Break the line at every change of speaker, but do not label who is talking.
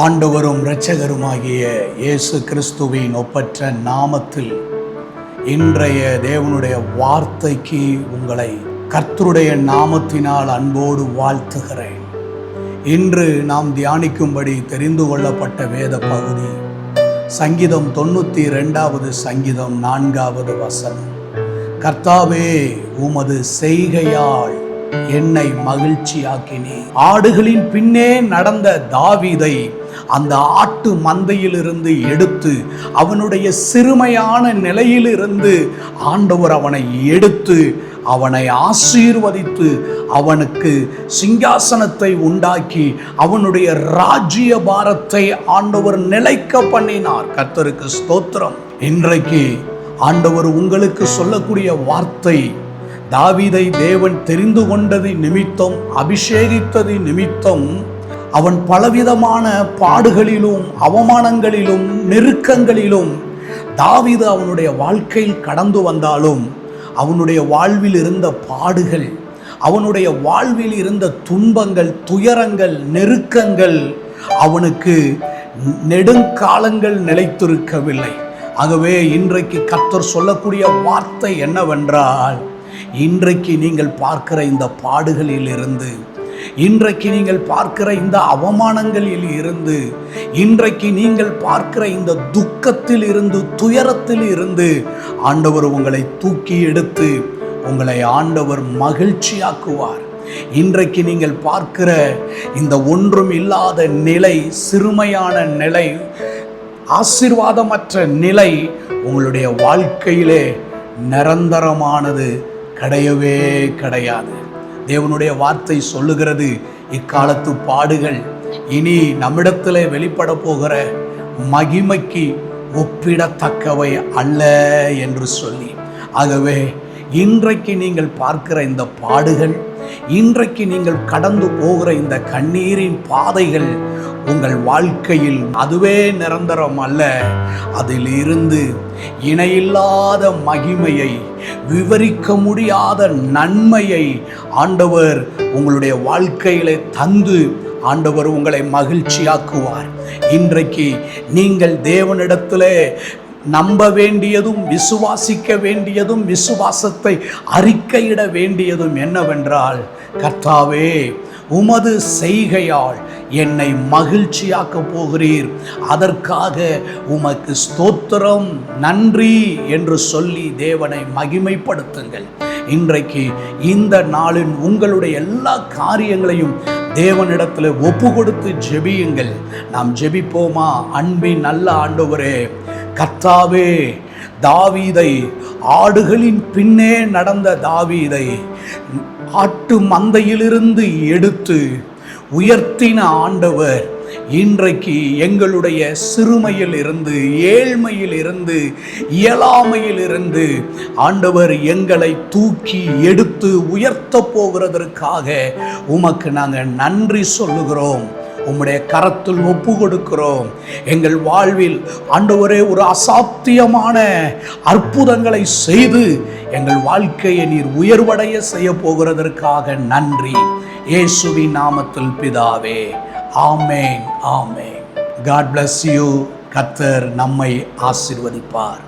ஆண்டவரும் இரட்சகருமாகிய இயேசு கிறிஸ்துவின் ஒப்பற்ற நாமத்தில் இன்றைய தேவனுடைய வார்த்தைக்கு உங்களை கர்த்தருடைய நாமத்தினால் அன்போடு வாழ்த்துகிறேன். இன்று நாம் தியானிக்கும்படி தெரிந்து கொள்ளப்பட்ட வேத பகுதி சங்கீதம் 92வது சங்கீதம் 4வது வசனம். கர்த்தாவே, உமது செய்கையால் என்னை மகிழ்ச்சியாக்கினே. ஆடுகளின் பின்னே நடந்த தாவீதை அந்த ஆட்டு மந்தையிலிருந்து எடுத்து, அவனுடைய சிறுமையான நிலையிலிருந்து ஆண்டவர் அவனை எடுத்து அவனை ஆசீர்வதித்து அவனுக்கு சிங்காசனத்தை உண்டாக்கி அவனுடைய ராஜ்ய பாரத்தை ஆண்டவர் நிலைக்க பண்ணினார். கர்த்தருக்கு ஸ்தோத்திரம். இன்றைக்கு ஆண்டவர் உங்களுக்கு சொல்லக்கூடிய வார்த்தை, தாவீதை தேவன் தெரிந்து கொண்டது நிமித்தம், அபிஷேகித்தது நிமித்தம் அவன் பலவிதமான பாடுகளிலும் அவமானங்களிலும் நெருக்கங்களிலும் தாவீது அவனுடைய வாழ்க்கையில் கடந்து வந்தாலும், அவனுடைய வாழ்வில் இருந்த பாடுகள், அவனுடைய வாழ்வில் இருந்த துன்பங்கள், துயரங்கள், நெருக்கங்கள் அவனுக்கு நெடுங்காலங்கள் நிலைத்திருக்கவில்லை. ஆகவே இன்றைக்கு கர்த்தர் சொல்லக்கூடிய வார்த்தை என்னவென்றால், இன்றைக்கு நீங்கள் பார்க்கிற இந்த பாடுகளில் இருந்து, இன்றைக்கு நீங்கள் பார்க்கிற இந்த அவமானங்களில் இருந்து, இன்றைக்கு நீங்கள் பார்க்கிற இந்த துக்கத்தில் இருந்து, துயரத்தில் இருந்து ஆண்டவர் உங்களை தூக்கி எடுத்து உங்களை ஆண்டவர் மகிழ்ச்சியாக்குவார். இன்றைக்கு நீங்கள் பார்க்கிற இந்த ஒன்றும் இல்லாத நிலை, சிறுமையான நிலை, ஆசீர்வாதமற்ற நிலை உங்களுடைய வாழ்க்கையிலே நிரந்தரமானது கிடையவே கிடையாது. தேவனுடைய வார்த்தை சொல்லுகிறது, இக்காலத்து பாடுகள் இனி நம்மிடத்தில் வெளிப்பட போகிற மகிமைக்கு ஒப்பிடத்தக்கவை அல்ல என்று சொல்லி. ஆகவே இன்றைக்கு நீங்கள் பார்க்கிற இந்த பாடுகள், இன்றைக்கு நீங்கள் கடந்து போகிற இந்த கண்ணீரின் பாதைகள் உங்கள் வாழ்க்கையில் அதுவே நிரந்தரம் அல்ல. அதில் இருந்து இணையில்லாத மகிமையை, விவரிக்க முடியாத நன்மையை ஆண்டவர் உங்களுடைய வாழ்க்கையிலே தந்து ஆண்டவர் உங்களை மகிழ்ச்சியாக்குவார். இன்றைக்கு நீங்கள் தேவனிடத்திலே நம்ப வேண்டியதும், விசுவாசிக்க வேண்டியதும், விசுவாசத்தை அறிக்கையிட வேண்டியதும் என்னவென்றால், கர்த்தாவே, உமது செய்கையால் என்னை மகிழ்ச்சியாக்க போகிறீர், அதற்காக உமக்கு ஸ்தோத்திரம், நன்றி என்று சொல்லி தேவனை மகிமைப்படுத்துங்கள். இன்றைக்கு இந்த நாளின் உங்களுடைய எல்லா காரியங்களையும் தேவனிடத்தில் ஒப்பு கொடுத்து ஜெபியுங்கள். நாம் ஜெபிப்போமா? அன்பின் நல்ல ஆண்டவரே, கர்த்தாவே, தாவீதை, ஆடுகளின் பின்னே நடந்த தாவீதை ஆட்டு மந்தையிலிருந்து எடுத்து உயர்த்தின ஆண்டவர், இன்றைக்கு எங்களுடைய சிறுமையில் இருந்து, ஏழ்மையில் இருந்து, இயலாமையில் இருந்து ஆண்டவர் எங்களை தூக்கி எடுத்து உயர்த்த போகிறதற்காக உமக்கு நாங்கள் நன்றி சொல்லுகிறோம். உம்முடைய கரத்தில் ஒப்பு கொடுக்கிறோம். எங்கள் வாழ்வில் ஆண்டவரே ஒரு அசாத்தியமான அற்புதங்களை செய்து எங்கள் வாழ்க்கையை நீர் உயர்வடைய செய்ய போகிறதற்காக நன்றி. இயேசுவின் நாமத்தில் பிதாவே, ஆமென், ஆமென். God bless you. கர்த்தர் நம்மை ஆசீர்வதிப்பார்.